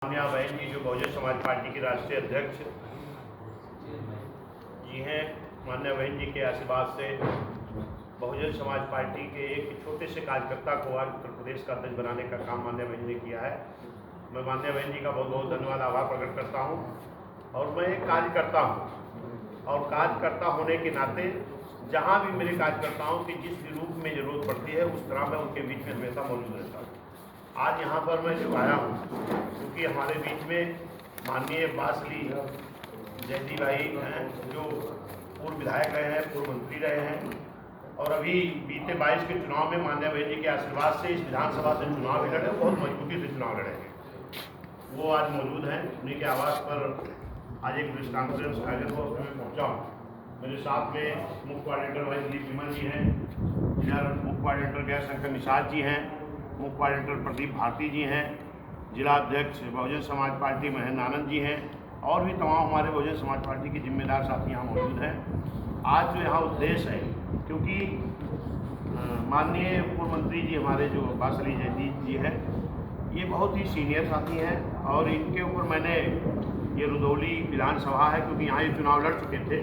मान्या बहन जी जो बहुजन समाज पार्टी के राष्ट्रीय अध्यक्ष जी हैं, मान्या बहन जी के आशीर्वाद से बहुजन समाज पार्टी के एक छोटे से कार्यकर्ता को आज उत्तर प्रदेश का अध्यक्ष बनाने का काम मान्या बहन ने किया है। मैं मान्या बहन जी का बहुत बहुत धन्यवाद, आभार प्रकट करता हूं। और मैं एक कार्यकर्ता हूं और कार्यकर्ता होने के नाते जहां भी मेरे कार्यकर्ताओं की जिस भी रूप में जरूरत पड़ती है उस तरह मैं उनके बीच में हमेशा मौजूद रहता हूँ। आज यहाँ पर मैं जो आया हूँ क्योंकि हमारे बीच में माननीय बासली जयती भाई हैं जो पूर्व विधायक रहे हैं, पूर्व मंत्री रहे हैं और अभी बीते 22 के चुनाव में मान्या बहन जी के आशीर्वाद से इस विधानसभा से चुनाव भी लड़े, बहुत मजबूती से चुनाव लड़े हैं। वो आज मौजूद हैं। उन्हीं के आवास पर आज एक प्रेस कॉन्फ्रेंस आयोजन हुआ, उसमें मैं पहुँचा हूँ। मेरे साथ में मुख्य कोऑर्डिनेटर भाई दिलीप विमल जी हैं, इधर मुख्य कोऑर्डिनेटर गैर शंकर निषाद जी हैं, मुख्य कोऑर्डिनेटर प्रदीप भारती जी हैं, जिला अध्यक्ष बहुजन समाज पार्टी महेंद्र आनंद जी हैं और भी तमाम हमारे बहुजन समाज पार्टी के जिम्मेदार साथी यहाँ मौजूद हैं। आज जो यहाँ उद्देश्य है क्योंकि माननीय पूर्व मंत्री जी हमारे जो बासली जयती जी हैं, ये बहुत ही सीनियर साथी हैं और इनके ऊपर मैंने ये रुदौली विधानसभा है क्योंकि यहाँ ये चुनाव लड़ चुके थे,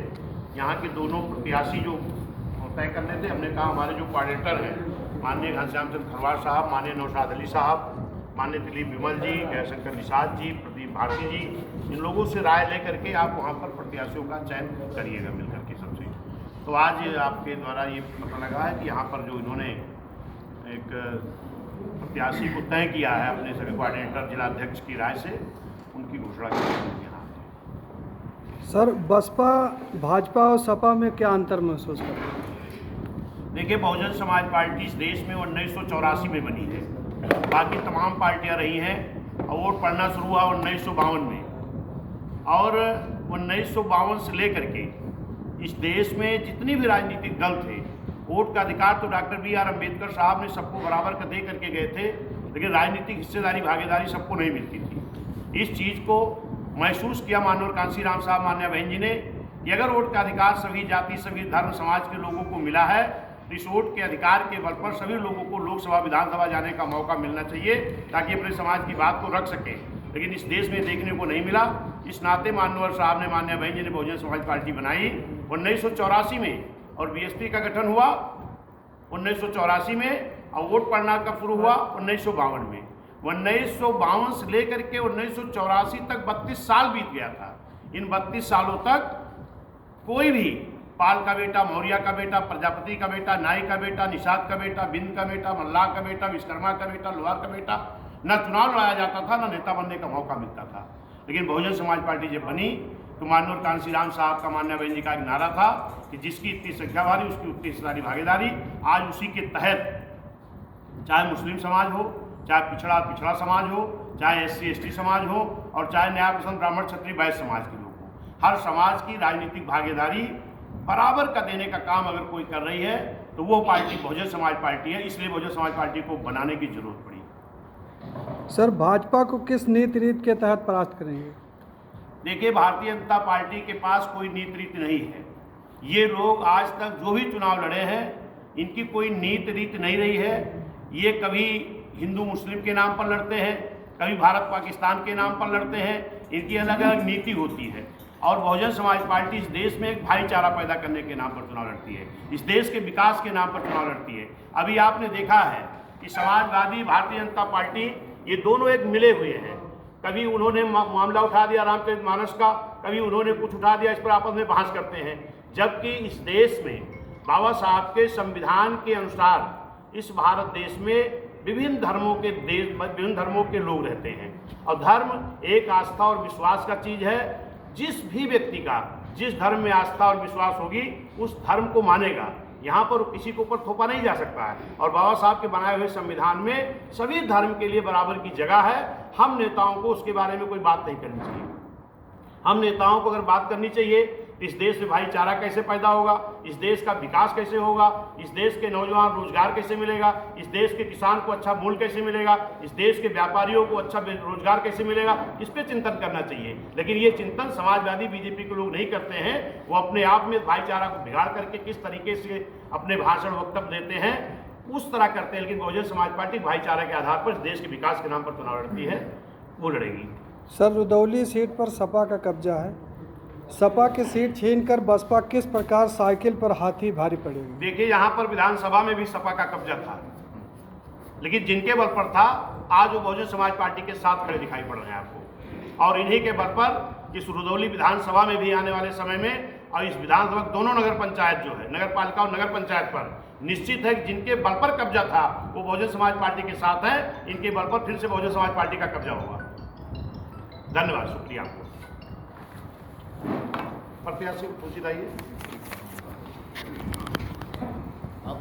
यहाँ के दोनों प्रत्याशी जो तय करने थे, हमने कहा हमारे जो कोऑर्डिनेटर हैं माननीय घनश्याम चंद्र खरवार साहब, माननीय नौशाद अली साहब, माननीय दिलीप विमल जी, गैरशंकर निषाद जी, प्रदीप भारती जी, इन लोगों से राय लेकर के आप वहाँ पर प्रत्याशियों का चयन करिएगा मिलकर के सबसे। तो आज आपके द्वारा ये पता लगा है कि यहाँ पर जो इन्होंने एक प्रत्याशी को तय किया है अपने सभी कोऑर्डिनेटर जिला अध्यक्ष की राय से, उनकी घोषणा की है यहाँ। सर, बसपा भाजपा और सपा में क्या अंतर महसूस करते हैं? देखिए, बहुजन समाज पार्टी इस देश में 1984 में बनी है, बाकी तमाम पार्टियां रही हैं और वोट पड़ना शुरू हुआ 1952 में और 1952 से लेकर के इस देश में जितने भी राजनीतिक दल थे, वोट का अधिकार तो डॉक्टर BR अम्बेडकर साहब ने सबको बराबर का दे करके गए थे, लेकिन राजनीतिक हिस्सेदारी भागीदारी सबको नहीं मिलती थी। इस चीज़ को महसूस किया माननीय कांशीराम साहब मान्या बहन जी ने कि अगर वोट का अधिकार सभी जाति सभी धर्म समाज के लोगों को मिला है तो इस वोट के अधिकार के बल पर सभी लोगों को लोकसभा विधानसभा जाने का मौका मिलना चाहिए ताकि अपने समाज की बात को रख सके, लेकिन इस देश में देखने को नहीं मिला। इस नाते माननीय साहब ने मान्या बहन जी ने बहुजन समाज पार्टी बनाई 1984 में और BSP का गठन हुआ 1984 में और वोट पड़ना कब शुरू हुआ 1952 में। 1952 से लेकर के 1984 तक 32 साल बीत गया था। इन 32 सालों तक कोई भी पाल का बेटा, मौर्य का बेटा, प्रजापति का बेटा, नाई का बेटा, निषाद का बेटा, बिंद का बेटा, मल्लाह का बेटा, विश्वकर्मा का बेटा, लोहार का बेटा, न चुनाव लड़ाया जाता था न नेता बनने का मौका मिलता था। लेकिन बहुजन समाज पार्टी जब बनी तो माननीय कांशीराम साहब का मान्या बहन जी का एक नारा था कि जिसकी इतनी संख्या भारी उसकी उतनी हिस्सेदारी भागीदारी। आज उसी के तहत चाहे मुस्लिम समाज हो, चाहे पिछड़ा समाज हो, चाहे SC ST समाज हो और चाहे न्याय पसंद ब्राह्मण क्षत्रिय वैश्य समाज के लोग हो, हर समाज की राजनीतिक भागीदारी बराबर का देने का काम अगर कोई कर रही है तो वो पार्टी बहुजन समाज पार्टी है। इसलिए बहुजन समाज पार्टी को बनाने की जरूरत पड़ी। सर, भाजपा को किस नीति रीत के तहत परास्त करेंगे? देखिए, भारतीय जनता पार्टी के पास कोई नीति रीति नहीं है। ये लोग आज तक जो भी चुनाव लड़े हैं इनकी कोई नीति रीति नहीं रही है। ये कभी हिंदू मुस्लिम के नाम पर लड़ते हैं, कभी भारत पाकिस्तान के नाम पर लड़ते हैं, इनकी अलग अलग नीति होती है। और बहुजन समाज पार्टी इस देश में एक भाईचारा पैदा करने के नाम पर चुनाव लड़ती है, इस देश के विकास के नाम पर चुनाव लड़ती है। अभी आपने देखा है कि समाजवादी भारतीय जनता पार्टी ये दोनों एक मिले हुए हैं। कभी उन्होंने मामला उठा दिया रामचरितमानस का, कभी उन्होंने कुछ उठा दिया, इस पर आपस में बहस करते हैं। जबकि इस देश में बाबा साहब के संविधान के अनुसार इस भारत देश में विभिन्न धर्मों के लोग रहते हैं और धर्म एक आस्था और विश्वास का चीज़ है। जिस भी व्यक्ति का जिस धर्म में आस्था और विश्वास होगी उस धर्म को मानेगा, यहाँ पर किसी के ऊपर थोपा नहीं जा सकता है। और बाबा साहब के बनाए हुए संविधान में सभी धर्म के लिए बराबर की जगह है। हम नेताओं को उसके बारे में कोई बात नहीं करनी चाहिए। हम नेताओं को अगर बात करनी चाहिए इस देश में भाईचारा कैसे पैदा होगा, इस देश का विकास कैसे होगा, इस देश के नौजवान रोजगार कैसे मिलेगा, इस देश के किसान को अच्छा मूल्य कैसे मिलेगा, इस देश के व्यापारियों को अच्छा रोजगार कैसे मिलेगा, इस पर चिंतन करना चाहिए। लेकिन ये चिंतन समाजवादी BJP के लोग नहीं करते हैं। वो अपने आप में भाईचारा को बिगाड़ करके किस तरीके से अपने भाषण वक्तव्य देते हैं उस तरह करते हैं। लेकिन बहुजन समाज पार्टी भाईचारा के आधार पर इस देश के विकास के नाम पर चुनाव लड़ती है, वो लड़ेगी। सर रुदौली सीट पर सपा का कब्जा है। सपा की सीट छीनकर बसपा किस प्रकार साइकिल पर हाथी भारी पड़ेगी? देखिए, यहाँ पर विधानसभा में भी सपा का कब्जा था, लेकिन जिनके बल पर था आज वो बहुजन समाज पार्टी के साथ खड़े दिखाई पड़ रहे हैं आपको। और इन्हीं के बल पर इस रुदौली विधानसभा में भी आने वाले समय में और इस विधानसभा दोनों नगर पंचायत जो है, नगर पालिका और नगर पंचायत पर निश्चित है कि जिनके बल पर कब्जा था वो बहुजन समाज पार्टी के साथ है। इनके बल पर फिर से बहुजन समाज पार्टी का कब्जा होगा। धन्यवाद, शुक्रिया आपको। प्रत्याशी कुर्सी लाइए।